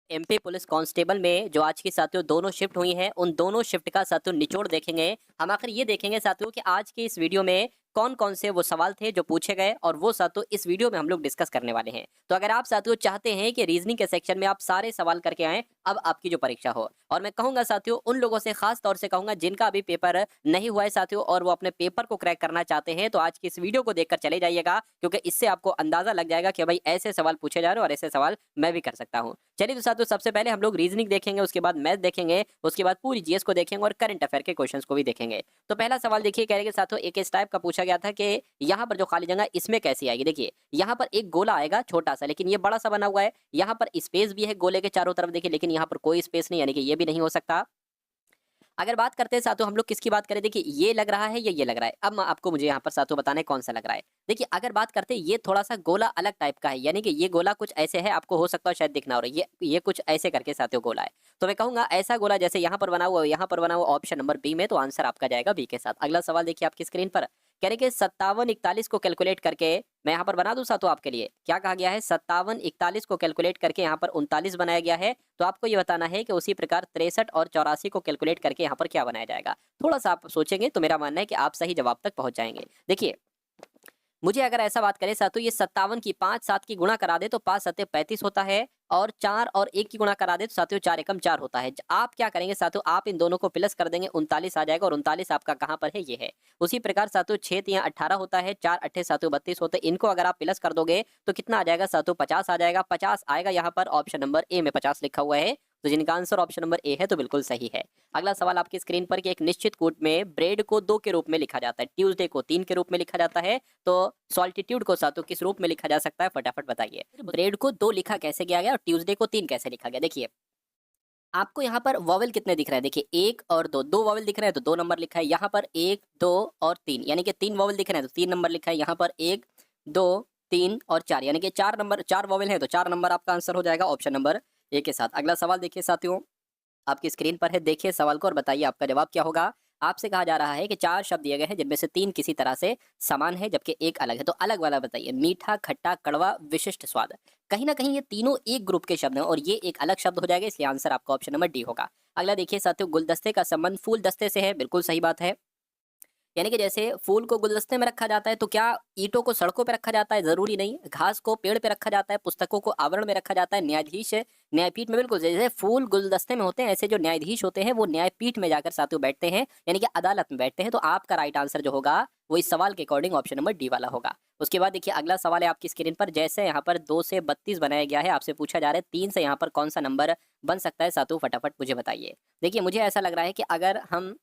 MP police constable में जो आज की साथियों दोनों शिफ्ट हुई हैं, उन दोनों शिफ्ट का साथियों निचोड़ देखेंगे। हम आखिर ये देखेंगे साथियों कि आज की इस वीडियो में कौन-कौन से वो सवाल थे जो पूछे गए और वो साथियों इस वीडियो में हम लोग डिस्कस करने वाले हैं। तो अगर आप साथियों चाहते हैं कि रीजनिंग के सेक्शन में आप सारे सवाल करके आएँ, अब आपकी जो परीक्षा हो, और मैं कहूँगा साथियों उन लोगों से खास तौर से कहूँगा जिनका अभी पेपर नहीं हुआ है साथियों और वो अपने पेपर को क्रैक करना चाहते हैं, तो आज की इस वीडियो को देखकर चले जाइएगा, क्योंकि इससे आपको अंदाजा लग जाएगा कि भाई ऐसे सवाल पूछे जा रहे हैं और ऐसे सवाल मैं भी कर सकता हूँ। चलिए तो साथियों सबसे पहले हम लोग रीजनिंग देखेंगे, उसके बाद मैथ देखेंगे, उसके बाद पूरी जीएस को देखेंगे और करंट अफेयर के क्वेश्चंस को भी देखेंगे। तो पहला सवाल देखिए, कह रहे कि साथियों एक इस टाइप का पूछा गया था कि यहाँ पर जो खाली जगह इसमें कैसी आएगी। देखिए यहाँ पर एक गोला आएगा छोटा सा, लेकिन ये बड़ा सा बना हुआ है। यहाँ पर स्पेस भी है गोले के चारों तरफ देखिए, लेकिन यहाँ पर कोई स्पेस नहीं, यानी कि ये भी नहीं हो सकता। अगर बात करते हैं साथियों हम लोग किसकी बात करें, देखिए ये लग रहा है या ये लग रहा है। अब मैं आपको मुझे यहाँ पर साथियों बताना है कौन सा लग रहा है। देखिए अगर बात करते हैं ये थोड़ा सा गोला अलग टाइप का है, यानी कि ये गोला कुछ ऐसे है, आपको हो सकता है शायद दिखना हो रहा है, ये कुछ ऐसे करके साथियों गोला है। तो मैं कहूंगा ऐसा गोला जैसे यहाँ पर बना हुआ है, यहाँ पर बना हुआ ऑप्शन नंबर बी में, तो आंसर आपका जाएगा बी के साथ। अगला सवाल देखिए आपकी स्क्रीन पर, कह रहे कि 57 41 को कैलकुलेट करके, मैं यहाँ पर बना दूं साथियों आपके लिए, क्या कहा गया है 57 41 को कैलकुलेट करके यहाँ पर 39 बनाया गया है। तो आपको ये बताना है कि उसी प्रकार 63 और 84 को कैलकुलेट करके यहाँ पर क्या बनाया जाएगा। थोड़ा सा आप सोचेंगे तो मेरा मानना है कि आप सही जवाब तक पहुंच जाएंगे। देखिए मुझे अगर ऐसा बात करें साथियों, ये 57 की 5 7 की गुणा करा दे तो 5 7 35 होता है, और 4 और 1 की गुणा करा दे तो साथियों 4 एकम 4 होता है। आप क्या करेंगे साथियों, आप इन दोनों को प्लस कर देंगे, 39 आ जाएगा, और 39 आपका कहाँ पर है, ये है। उसी प्रकार साथियों 6 3 18 होता है, 4 8 साथियों 32 होते हैं। इनको अगर आप प्लस कर दोगे तो कितना आ जाएगा साथियों, 50 आ जाएगा। 50 आएगा यहाँ पर ऑप्शन नंबर ए में 50 लिखा हुआ है, तो जिनका आंसर ऑप्शन नंबर ए है तो बिल्कुल सही है। अगला सवाल आपकी स्क्रीन पर कि एक निश्चित कूट में ब्रेड को 2 के रूप में लिखा जाता है, ट्यूसडे को 3 के रूप में लिखा जाता है, तो सॉल्टिट्यूड को साथियों किस रूप में लिखा जा सकता है, फटाफट बताइए। ब्रेड को 2 लिखा कैसे गया गया और ट्यूसडे को 3 कैसे लिखा गया। देखिए आपको यहाँ पर वॉवेल कितने दिख रहे हैं, देखिए 1 और 2, 2 वॉवेल दिख रहे हैं तो 2 नंबर लिखा है। यहाँ पर 1 2 और 3, यानी कि 3 वॉवेल दिख रहे हैं तो 3 नंबर लिखा है। यहाँ पर 1 2 3 और 4, यानी कि 4 नंबर, 4 वॉवेल है तो 4 नंबर आपका आंसर हो जाएगा ऑप्शन नंबर ए के साथ। अगला सवाल देखिए साथियों आपकी स्क्रीन पर है, देखिए सवाल को और बताइए आपका जवाब क्या होगा। आपसे कहा जा रहा है कि 4 शब्द दिए गए हैं जिनमें से 3 किसी तरह से समान है जबकि एक अलग है, तो अलग वाला बताइए। मीठा, खट्टा, कड़वा, विशिष्ट स्वाद। कहीं ना कहीं ये तीनों एक ग्रुप के शब्द हैं और ये एक अलग शब्द हो जाएगा, इसलिए आंसर आपका ऑप्शन नंबर डी होगा। अगला देखिए साथियों, गुलदस्ते का संबंध फूल दस्ते से है, बिल्कुल सही बात है। यानी कि जैसे फूल को गुलदस्ते में रखा जाता है तो क्या ईंटों को सड़कों पे रखा जाता है, जरूरी नहीं। घास को पेड़ पे रखा जाता है, पुस्तकों को आवरण में रखा जाता है, न्यायाधीश न्यायपीठ में, बिल्कुल जैसे फूल गुलदस्ते में होते हैं ऐसे जो न्यायाधीश होते हैं वो न्यायपीठ में जाकर साथियों बैठते हैं, यानी कि अदालत में बैठते हैं। तो आपका राइट आंसर जो होगा वो इस सवाल के अकॉर्डिंग ऑप्शन नंबर डी वाला होगा। उसके बाद देखिए अगला सवाल है आपकी स्क्रीन पर, जैसे यहाँ पर 2 से 32 बनाया गया है, आपसे पूछा जा रहा है 3 से यहाँ पर कौन सा नंबर बन सकता है साथियों, फटाफट मुझे बताइए। देखिए मुझे ऐसा लग रहा है कि अगर हम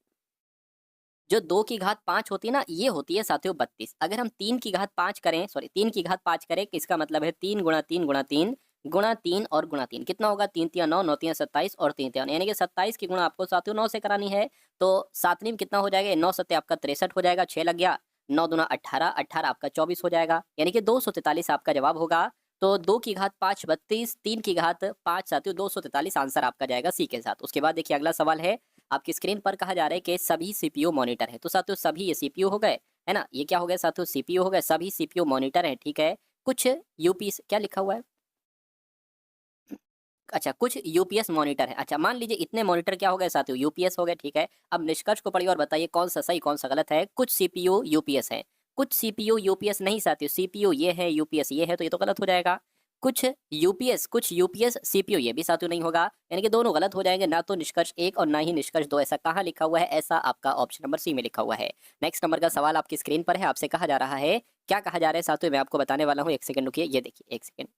जो 2 की घात 5 होती है ना, ये होती है साथियों 32। अगर हम 3 की घात 5 करें, सॉरी 3 की घात 5 करें, इसका मतलब है 3 गुणा 3 गुणा 3 गुणा 3 और गुणा 3 कितना होगा, 3 3 9, 9 3 27 और 3 3, यानी कि 27 की गुणा आपको साथियों 9 से करानी है। तो 7 में कितना हो जाएगा, 9 सत्ते आपका 63 हो जाएगा, 6 लग गया, 9 दूना 18, 18 आपका 24 हो जाएगा, यानी कि 243 आपका जवाब होगा। तो 2 की घात 5 32, 3 की घात 5 साथियों 243 आंसर आपका जाएगा सी के साथ। उसके बाद देखिए अगला सवाल है आपकी स्क्रीन पर, कहा जा रहा है कि सभी सीपीयू मॉनिटर है, तो साथियों सभी ये सीपीयू हो गए, है ना, ये क्या हो गया साथियों, सीपीयू हो गए, सभी सीपीयू मॉनिटर है, ठीक है। कुछ यूपीएस, क्या लिखा हुआ है, अच्छा कुछ यूपीएस मॉनिटर है। अच्छा मान लीजिए इतने मॉनिटर क्या हो गए साथियों, यूपीएस हो गए, ठीक है। अब निष्कर्ष को पढ़िए और बताइए कौन सा सही कौन सा गलत है। कुछ सीपीयू यूपीएस है, कुछ सीपीयू यूपीएस नहीं साथियों, सीपीयू ये है यूपीएस ये है, तो ये तो गलत हो जाएगा। कुछ यूपीएस सीपीयू ये भी साथियों नहीं होगा, यानी कि दोनों गलत हो जाएंगे, ना तो निष्कर्ष 1 और ना ही निष्कर्ष 2। ऐसा कहाँ लिखा हुआ है, ऐसा आपका ऑप्शन नंबर सी में लिखा हुआ है। नेक्स्ट नंबर का सवाल आपकी स्क्रीन पर है, आपसे कहा जा रहा है, क्या कहा जा रहा है साथियों, मैं आपको बताने वाला हूँ, 1 सेकंड रुकिए, ये देखिए 1 सेकंड।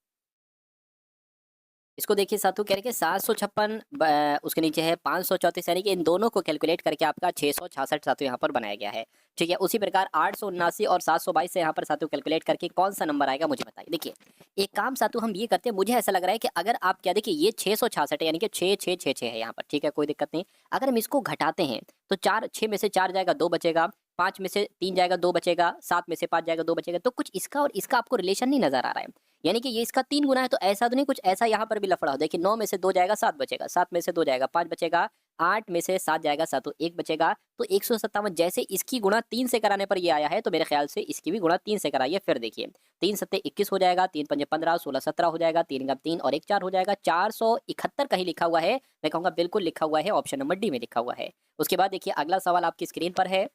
इसको देखिए साथियों, कह रहे कि 756 उसके नीचे है 534, यानी कि इन दोनों को कैलकुलेट करके आपका 666 साथियों यहाँ पर बनाया गया है, ठीक है। उसी प्रकार 879 और 722 से यहाँ पर साथियों कैलकुलेट करके कौन सा नंबर आएगा मुझे बताइए। देखिए एक काम साथियों हम ये करते हैं, मुझे ऐसा लग रहा है कि अगर आप क्या, देखिए ये 666 है, यानी कि 6 है यहाँ पर, ठीक है, कोई दिक्कत नहीं। अगर हम इसको घटाते हैं तो 6 में से 4 जाएगा 2 बचेगा, 5 में से 3 जाएगा 2 बचेगा, 7 में से 5 जाएगा 2 बचेगा, तो कुछ इसका और इसका आपको रिलेशन नहीं नजर आ रहा है, यानी कि ये इसका 3 गुना है, तो ऐसा तो नहीं कुछ ऐसा यहाँ पर भी लफड़ा हो। देखिए 9 में से 2 जाएगा 7 बचेगा, 7 में से 2 जाएगा 5 बचेगा, 8 में से 7 जाएगा सातों, 1 बचेगा। तो 157 जैसे इसकी गुणा 3 से कराने पर ये आया है, तो मेरे ख्याल से इसकी भी गुणा 3 से कराइए। फिर देखिए 3 सत्ते 21 हो जाएगा, 3 पंजे 15, 16 17 हो जाएगा, 3 का 3 और 1 4 हो जाएगा। 471 कहीं लिखा हुआ है, मैं कहूँगा बिल्कुल लिखा हुआ है, ऑप्शन नंबर डी में लिखा हुआ है। उसके बाद देखिए अगला सवाल आपकी स्क्रीन पर है।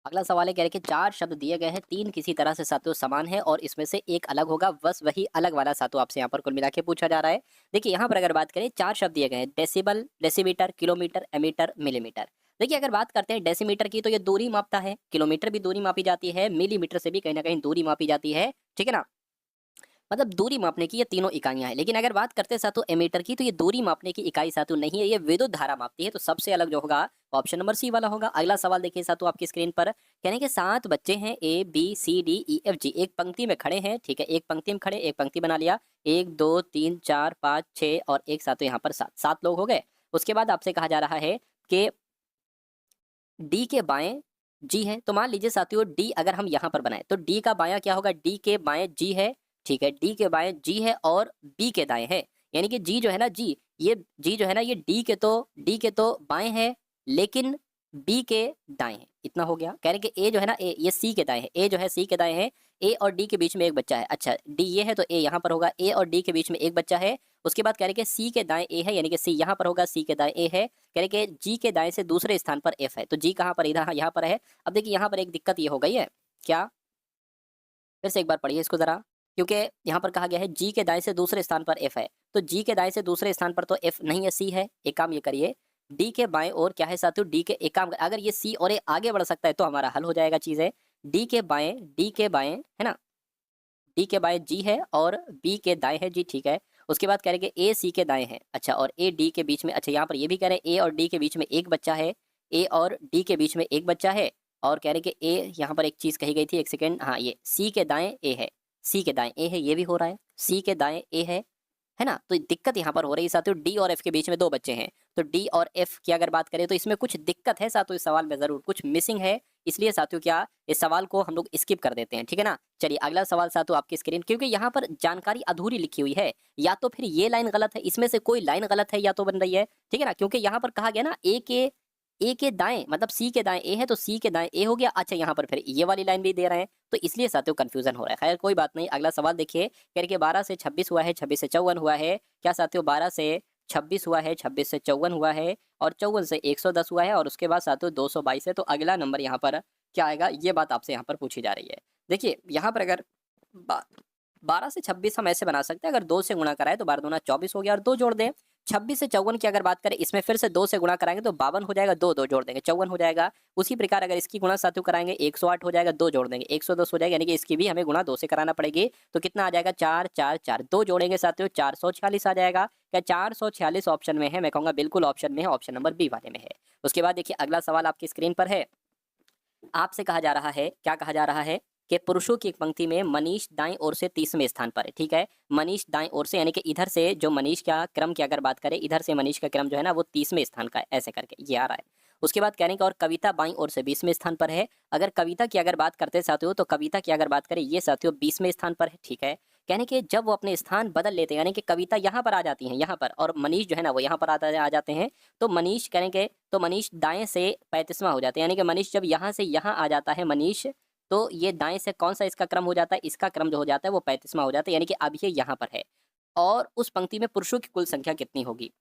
अगला सवाल है, कह रहे कि 4 शब्द दिए गए हैं, 3 किसी तरह से सातों समान है और इसमें से एक अलग होगा, बस वही अलग वाला सातों आपसे यहाँ पर कुल मिला के पूछा जा रहा है। देखिए यहाँ पर अगर बात करें, 4 शब्द दिए गए हैं, decibel, decimetre, kilometre, ammeter, millimetre. देखिए अगर बात करते हैं डेसीमीटर की, तो ये दूरी मापता है, किलोमीटर भी दूरी मापी जाती है, मिलीमीटर से भी कहीं ना कहीं दूरी मापी जाती है, ठीक है ना। मतलब दूरी मापने की ये तीनों इकाइयां हैं। लेकिन अगर बात करते हैं सातों एमीटर की, तो ये दूरी मापने की इकाई सातों नहीं है, ये विद्युत धारा मापती है। तो सबसे अलग जो होगा ऑप्शन नंबर सी वाला होगा। अगला सवाल देखिए सातों आपकी स्क्रीन पर, कहने के 7 बच्चे हैं, A B C D E F G, एक पंक्ति में खड़े हैं, ठीक है, एक पंक्ति में खड़े, एक पंक्ति बना लिया, 1 2 3 4 5 6 और एक सातों यहाँ पर 7 लोग हो गए। उसके बाद आपसे कहा जा रहा है कि डी के बाएं जी है। तो मान लीजिए साथियों डी अगर हम यहाँ पर बनाए, तो डी का बायां क्या होगा, डी के बाएं जी है, ठीक है, डी के बाएं जी है और बी के दाएं है। यानी कि जी जो है ना, जी ये जी जो है ना, ये डी के तो बाएं है, लेकिन बी के दाएं है। इतना हो गया। कह रहे कि ए जो है ना, ए ये सी के दाएं है, ए जो है सी के दाएं है, ए और डी के बीच में एक बच्चा है। अच्छा डी ये है तो ए यहाँ पर होगा, ए और डी के बीच में एक बच्चा है। उसके बाद कह रहे कि सी के दाएं ए है, यानी कि सी यहाँ पर होगा, सी के दाएं ए है। कह रहे कि जी के दाएं से दूसरे स्थान पर एफ है, तो जी कहाँ पर, इधर यहाँ पर है। अब देखिए यहाँ पर एक दिक्कत ये हो गई है क्या, फिर से एक बार पढ़िए इसको जरा, क्योंकि यहाँ पर कहा गया है जी के दाएं से दूसरे स्थान पर एफ है, तो जी के दाएं से दूसरे स्थान पर तो एफ नहीं है, सी है। एक काम ये करिए, डी के बाएं और क्या है साथियों, डी के एक काम अगर ये सी और ए आगे बढ़ सकता है तो हमारा हल हो जाएगा चीजें। डी के बाएं है ना, डी के बाएं जी है और बी के दाएं है जी, ठीक है। उसके बाद कह रहे कि ए सी के दाएं है, अच्छा, और ए डी के बीच में, अच्छा यहाँ पर ये भी कह रहे हैं ए और डी के बीच में एक बच्चा है, ए और डी के बीच में एक बच्चा है। और कह रहे कि ए यहाँ पर एक चीज कही गई थी, एक सेकेंड, हाँ ये सी के दाएं ए है, सी के दाएं ए है, ये भी हो रहा है, सी के दाएं ए है ना। तो दिक्कत यहाँ पर हो रही है साथियों, डी और एफ के बीच में 2 बच्चे हैं, तो डी और एफ की अगर बात करें तो इसमें कुछ दिक्कत है साथियों, इस सवाल में जरूर कुछ मिसिंग है। इसलिए साथियों क्या, इस सवाल को हम लोग स्किप कर देते हैं, ठीक है ना। चलिए अगला सवाल साथियों आपकी स्क्रीन, क्योंकि यहाँ पर जानकारी अधूरी लिखी हुई है, या तो फिर ये लाइन गलत है, इसमें से कोई लाइन गलत है या तो बन रही है, ठीक है ना। क्योंकि यहाँ पर कहा गया ना ए के दाएं, मतलब सी के दाएं ए है तो सी के दाएं ए हो गया। अच्छा यहाँ पर फिर ये वाली लाइन भी दे रहे हैं, तो इसलिए साथियों कंफ्यूजन हो रहा है। खैर कोई बात नहीं, अगला सवाल देखिए, कह रहे 12 से 26 हुआ है, 26 से 54 हुआ है। क्या साथियों 12 से 26 हुआ है, 26 से 54 हुआ है और 54 से 110 हुआ है और उसके बाद साथियों 222 है। तो अगला नंबर यहाँ पर क्या आएगा, ये बात आपसे यहाँ पर पूछी जा रही है। देखिए यहाँ पर अगर 12 से 26 हम ऐसे बना सकते हैं, अगर 2 से गुणा कराए तो 12 दूना 24 हो गया और 2 जोड़ दें। 26 से 54 की अगर बात करें, इसमें फिर से 2 से गुणा कराएंगे तो 52 हो जाएगा, 2 2 जोड़ देंगे 54 हो जाएगा। उसी प्रकार अगर इसकी गुणा साथियों कराएंगे 108 हो जाएगा, 2 जोड़ देंगे 110 हो जाएगा, यानी कि इसकी भी हमें गुणा 2 से कराना पड़ेगी। तो कितना आ जाएगा, 4 4 4, 2 जोड़ेंगे साथियों 446 आ जाएगा। क्या 446 ऑप्शन में है, मैं कहूँगा बिल्कुल ऑप्शन में है, ऑप्शन नंबर बी वाले में है। उसके बाद देखिए अगला सवाल आपकी स्क्रीन पर है। आपसे कहा जा रहा है, क्या कहा जा रहा है कि पुरुषों की एक पंक्ति में मनीष दाईं ओर से 30वें स्थान पर है, ठीक है। मनीष दाईं ओर से, यानी कि इधर से जो मनीष का क्रम की अगर बात करें, इधर से मनीष का क्रम जो है ना वो 30वें स्थान का है, ऐसे करके ये आ रहा है। उसके बाद कहने का, और कविता बाईं ओर से 20वें स्थान पर है। अगर कविता की अगर बात करते साथियों, तो कविता की अगर बात करें ये साथियों 20वें स्थान पर है, ठीक है। कहने के जब वो अपने स्थान बदल लेते हैं, यानी कि कविता यहाँ पर आ जाती है, यहाँ पर, और मनीष जो है ना वो यहाँ पर आ जाते हैं, तो मनीष कहेंगे, तो मनीष दाएं से 35वां हो जाता है, यानी कि मनीष जब यहाँ से यहाँ आ जाता है मनीष, तो ये दाएं से कौन सा इसका क्रम हो जाता है, इसका क्रम जो हो जाता है वो 35वां हो जाता है, यानी कि अब ये यहाँ पर है। और उस पंक्ति में पुरुषों की कुल संख्या कितनी होगी,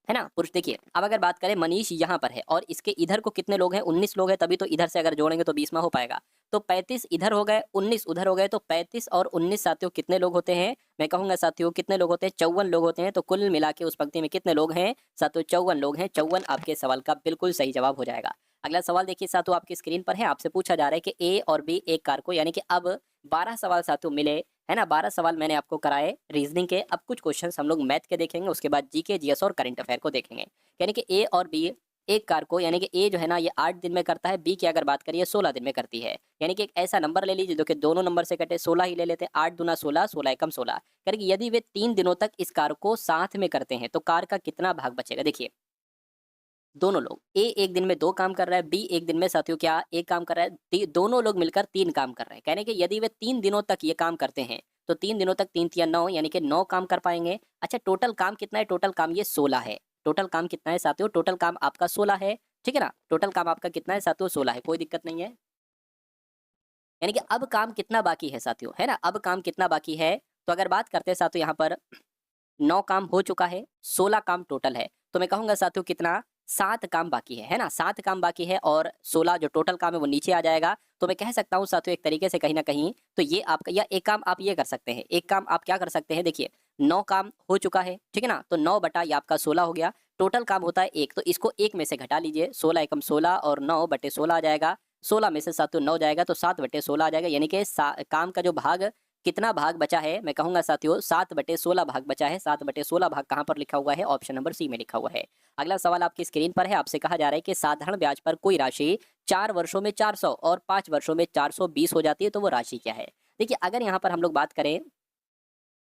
है ना। पुरुष देखिए, अब अगर बात करें मनीष यहाँ पर है और इसके इधर को कितने लोग हैं, 19 लोग हैं, तभी तो इधर से अगर जोड़ेंगे तो 20वां हो पाएगा। तो 35 इधर हो गए, 19 उधर हो गए, तो 35 और 19 साथियों कितने लोग होते हैं, मैं कहूंगा साथियों कितने लोग होते हैं, 54 लोग होते हैं। तो कुल मिला के उस पंक्ति में कितने लोग हैं साथियों, 54 लोग हैं। 54 आपके सवाल का बिल्कुल सही जवाब हो जाएगा। अगला सवाल देखिए साथियों आपकी स्क्रीन पर है। आपसे पूछा जा रहा है कि ए और बी एक कार को, यानी कि अब 12 सवाल साथियों मिले, है ना। 12 सवाल मैंने आपको कराए रीजनिंग के। अब कुछ क्वेश्चंस हम लोग मैथ के देखेंगे, उसके बाद जीके जीएस और करंट अफेयर को देखेंगे। यानी कि ए और बी एक कार को, यानी कि ए जो है ना ये 8 दिन में करता है, बी की अगर बात करिए 16 दिन में करती है। यानी कि एक ऐसा नंबर ले लीजिए जो कि दोनों नंबर से कटे, 16 ही ले लेते हैं, 8 दूना 16, 16 एकम 16। यानी कि यदि वे 3 दिनों तक इस कार को साथ में करते हैं तो कार का कितना भाग बचेगा। देखिए दोनों लोग, ए एक दिन में 2 काम कर रहा है, बी एक दिन में साथियों क्या एक काम कर रहा है, दोनों लोग मिलकर 3 काम कर रहे हैं। कहने कि यदि वे 3 दिनों तक ये काम करते हैं तो 3 दिनों तक 3 तिया 9, यानी कि 9 काम कर पाएंगे। अच्छा टोटल काम कितना है, टोटल काम ये 16 है, टोटल काम कितना है साथियों, टोटल काम आपका 16 है, ठीक है ना। टोटल काम आपका कितना है साथियों, 16 है, कोई दिक्कत नहीं है। यानी कि अब काम कितना बाकी है साथियों, है ना, अब काम कितना बाकी है। तो अगर बात करते हैं साथियों यहाँ पर 9 काम हो चुका है, 16 काम टोटल है। तो मैं कहूँगा साथियों कितना, 7 काम बाकी है ना, 7 काम बाकी है और 16 जो टोटल काम है वो नीचे आ जाएगा। तो मैं कह सकता हूँ साथियों एक तरीके से कहीं न कहीं तो ये आपका, या एक काम आप ये कर सकते हैं, एक काम आप क्या कर सकते हैं, देखिए 9 काम हो चुका है, ठीक है ना। तो 9 बटा ये आपका 16 हो गया, टोटल काम होता है 1, तो इसको 1 में से घटा लीजिए, 16 एकम 16 और 9 बटे 16 आ जाएगा। 16 में से साथियों 9 जाएगा तो 7 बटे 16 आ जाएगा, यानी कि काम का जो भाग, कितना भाग बचा है, मैं कहूँगा साथियों 7 बटे 16 भाग बचा है। 7 बटे 16 भाग कहाँ पर लिखा हुआ है, ऑप्शन नंबर सी में लिखा हुआ है। अगला सवाल आपकी स्क्रीन पर है, आपसे कहा जा रहा है कि साधारण ब्याज पर कोई राशि 4 वर्षों में 400 और 5 वर्षों में 420 हो जाती है, तो वो राशि क्या है। देखिए अगर यहाँ पर हम लोग बात करें,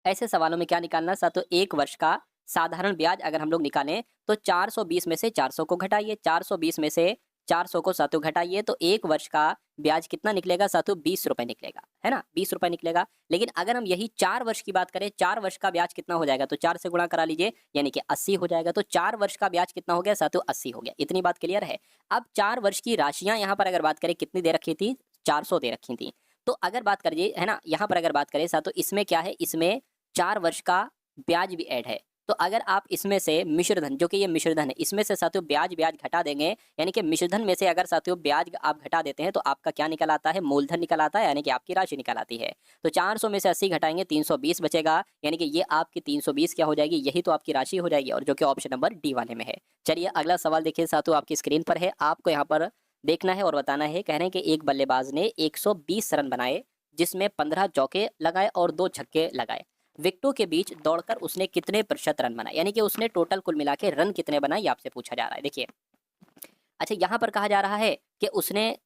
ऐसे सवालों में क्या निकालना साथियों, 1 वर्ष का साधारण ब्याज अगर हम लोग निकालें तो 420 में से 400 को घटाइए, 420 में से 400 को साथियों घटाइए, तो 1 वर्ष का ब्याज कितना निकलेगा साथियों, 20 रुपए निकलेगा, है ना, 20 रुपए निकलेगा। लेकिन अगर हम यही 4 वर्ष की बात करें, 4 वर्ष का ब्याज कितना हो जाएगा, तो 4 से गुणा करा लीजिए, यानी कि 80 हो जाएगा। तो 4 वर्ष का ब्याज कितना हो गया साथियों, 80 हो गया। इतनी बात क्लियर है। अब 4 वर्ष की राशियां यहाँ पर अगर बात करें कितनी दे रखी थी, 400 दे रखी थी। तो अगर बात करिए, है ना, यहाँ पर अगर बात करें साथियों, इसमें क्या है, इसमें 4 वर्ष का ब्याज भी ऐड है। तो अगर आप इसमें से मिश्रधन, जो कि ये मिश्रधन है, इसमें से साथियों ब्याज घटा देंगे, यानी कि मिश्रधन में से अगर साथियों ब्याज आप घटा देते हैं तो आपका क्या निकल आता है, मूलधन निकल आता है, यानी कि आपकी राशि निकल आती है। तो 400 में से 80 घटाएंगे, 320 बचेगा, यानी कि ये आपकी 320 क्या हो जाएगी, यही तो आपकी राशि हो जाएगी, और जो कि ऑप्शन नंबर डी वाले में है। चलिए अगला सवाल देखिए साथियों, आपकी स्क्रीन पर है, आपको यहाँ पर देखना है और बताना है। कह रहे हैं कि एक बल्लेबाज ने 120 रन बनाए, जिसमें 15 चौके लगाए और 2 छक्के लगाए। विकेटों के बीच दौड़कर उसने कितने प्रतिशत रन बनाए, यानी कि उसने टोटल कुल मिला के रन कितने बनाए, ये आपसे पूछा जा रहा है। देखिए अच्छा, यहाँ पर कहा जा रहा है कि उसने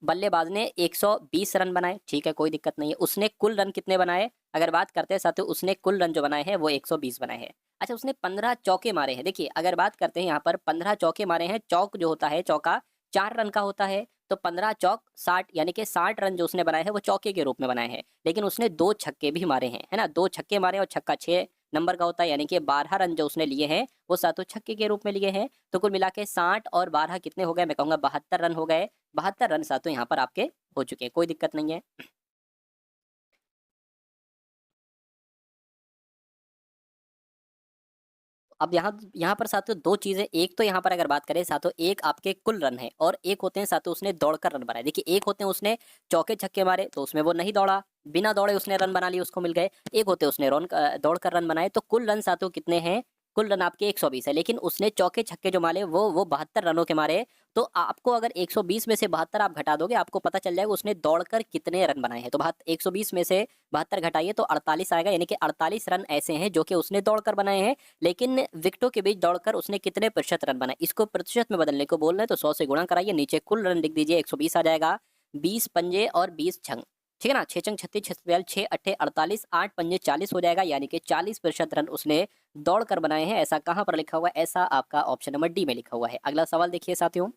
बल्लेबाज ने 120 रन बनाए, ठीक है, कोई दिक्कत नहीं है। उसने कुल रन कितने बनाए, अगर बात करते हैं साथियों, उसने कुल रन जो बनाए हैं वो 120 बनाए हैं। अच्छा, उसने 15 चौके मारे हैं। देखिए अगर बात करते हैं यहाँ पर 15 चौके मारे हैं, चौक जो होता है, चौका 4 रन का होता है, तो 15 चौक 60, यानी कि 60 रन जो उसने बनाए हैं वो चौके के रूप में बनाए हैं। लेकिन उसने 2 छक्के भी मारे हैं, है ना, 2 छक्के मारे और छक्का 6 नंबर का होता है, यानी कि 12 रन जो उसने लिए हैं वो सातों छक्के के रूप में लिए हैं। तो कुल मिला के 60 और 12 कितने हो गए, मैं कहूँगा 72 रन हो गए। 72 रन सातों यहाँ पर आपके हो चुके हैं, कोई दिक्कत नहीं है। अब यहाँ यहाँ पर साथियों 2 चीज़ें, एक तो यहाँ पर अगर बात करें साथियों, एक आपके कुल रन है और एक होते हैं साथियों उसने दौड़कर रन बनाए। देखिए एक होते हैं उसने चौके छक्के मारे तो उसमें वो नहीं दौड़ा, बिना दौड़े उसने रन बना लिए, उसको मिल गए। एक होते उसने दौड़कर रन बनाए, तो कुल रन साथियों कितने हैं, कुल रन आपके 120 है, लेकिन उसने चौके छक्के जो मारे वो 72 रनों के मारे। तो आपको अगर 120 में से 72 आप घटा दोगे, आपको पता चल जाएगा उसने दौड़कर कितने रन बनाए हैं। तो 120 में से 72 घटाइए तो 48 आएगा, यानी कि 48 रन ऐसे हैं जो कि उसने दौड़कर बनाए हैं। लेकिन विकेटों के बीच दौड़कर उसने कितने प्रतिशत रन बनाए, इसको प्रतिशत में बदलने को बोल रहे हैं, तो 100 से गुणा कराइए, नीचे कुल रन लिख दीजिए, 120 आ जाएगा। 20 पंजे और 20 छंग, ठीक है ना, 6 छंग 36, 6 बयाल 6 अट्ठे 48, 8 पंजे 40 हो जाएगा, यानी कि 40% रन उसने दौड़कर बनाए हैं। ऐसा कहाँ पर लिखा हुआ है, ऐसा आपका ऑप्शन नंबर डी में लिखा हुआ है। अगला सवाल देखिए साथियों,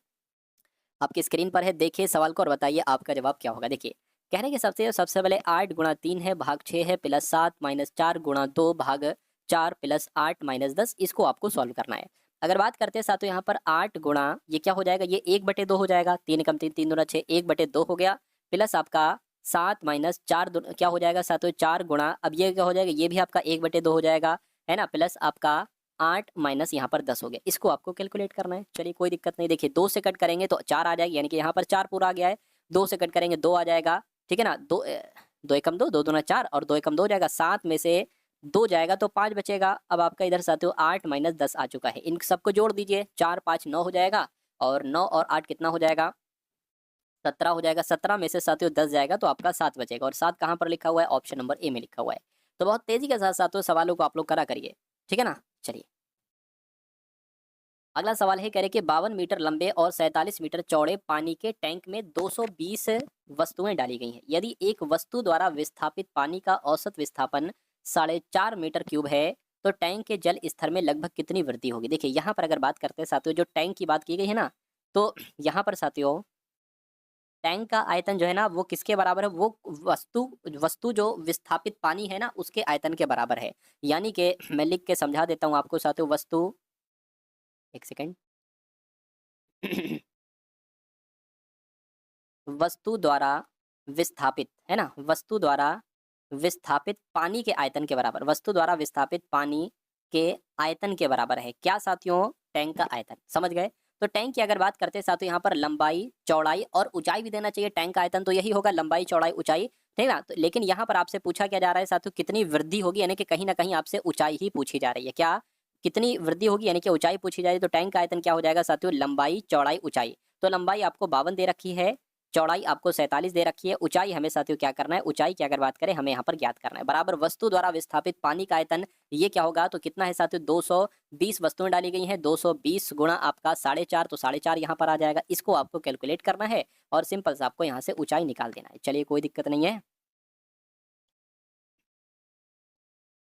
आपकी स्क्रीन पर है, देखिए सवाल को और बताइए आपका जवाब क्या होगा। देखिए कहने के सबसे पहले 8 गुणा 3 है भाग 6 है प्लस 7 माइनस 4 गुणा 2 भाग 4 प्लस 8 माइनस 10, इसको आपको सॉल्व करना है। अगर बात करते हैं साथियों यहाँ पर 8 गुणा, ये क्या हो जाएगा, ये 1/2 हो जाएगा, 3 कम 3 3 दूना 6, 1/2 हो गया, प्लस आपका 7 माइनस 4 क्या हो जाएगा साथियों, 4 गुणा, अब ये क्या हो जाएगा, ये भी आपका 1/2 हो जाएगा, है ना, प्लस आपका 8 माइनस यहाँ पर 10 हो गया, इसको आपको कैलकुलेट करना है। चलिए कोई दिक्कत नहीं, देखिए 2 से कट करेंगे तो 4 आ जाएगी, यानी कि यहाँ पर 4 पूरा आ गया है। 2 से कट करेंगे 2 आ जाएगा, ठीक है ना, 2 एकम 2, 2 दूना 4 और 2 एकम 2 हो जाएगा, 7 में से 2 जाएगा तो 5 बचेगा। अब आपका इधर साथियों 8 माइनस 10 आ चुका है, इन सबको जोड़ दीजिए, 4 5 9 हो जाएगा, और 9 और 8 कितना हो जाएगा, 17 हो जाएगा। 17 में से साथियों 10 जाएगा तो आपका 7 बचेगा, और 7 कहाँ पर लिखा हुआ है, ऑप्शन नंबर ए में लिखा हुआ है। तो बहुत तेजी के साथ साथियों सवालों को आप लोग करा करिए, ठीक है ना। चलिए अगला सवाल है, कह रहे कि 52 मीटर लंबे और 47 मीटर चौड़े पानी के टैंक में 220 वस्तुएं डाली गई हैं। यदि एक वस्तु द्वारा विस्थापित पानी का औसत विस्थापन 4.5 मीटर क्यूब है तो टैंक के जल स्तर में लगभग कितनी वृद्धि होगी। देखिए यहाँ पर अगर बात करते हैं साथियों, जो टैंक की बात की गई है ना, तो यहाँ पर साथियों टैंक का आयतन जो है ना वो किसके बराबर है, वो वस्तु वस्तु जो विस्थापित पानी है ना उसके आयतन के बराबर है। यानी कि मैं लिख के समझा देता हूँ आपको साथियों, वस्तु एक सेकेंड। वस्तु द्वारा विस्थापित, है ना, वस्तु द्वारा विस्थापित पानी के आयतन के बराबर, वस्तु द्वारा विस्थापित पानी के आयतन के बराबर है क्या साथियों? टैंक का आयतन। समझ गए? तो टैंक की अगर बात करते हैं साथियों, यहाँ पर लंबाई, चौड़ाई और ऊंचाई भी देना चाहिए। टैंक का आयतन तो यही होगा, लंबाई, चौड़ाई, ऊंचाई, ठीक ना। तो लेकिन यहाँ पर आपसे पूछा क्या जा रहा है साथियों, कितनी वृद्धि होगी, यानी कि कहीं ना कहीं आपसे ऊंचाई ही पूछी जा रही है। क्या कितनी वृद्धि होगी, यानी कि ऊंचाई पूछी जा रही है। तो टैंक का आयतन क्या हो जाएगा साथियों? लंबाई, चौड़ाई, ऊंचाई। तो लंबाई आपको 52 दे रखी है, चौड़ाई आपको 47 दे रखी है, ऊंचाई हमें साथियों क्या करना है, ऊंचाई की अगर बात करें हमें यहाँ पर ज्ञात करना है, बराबर वस्तु द्वारा विस्थापित पानी का आयतन ये क्या होगा, तो कितना है साथियों? 220 वस्तुएं डाली गई हैं, 220 गुणा आपका 4.5, तो 4.5 यहाँ पर आ जाएगा। इसको आपको कैलकुलेट करना है और सिंपल से आपको यहाँ से ऊंचाई निकाल देना है। चलिए कोई दिक्कत नहीं है।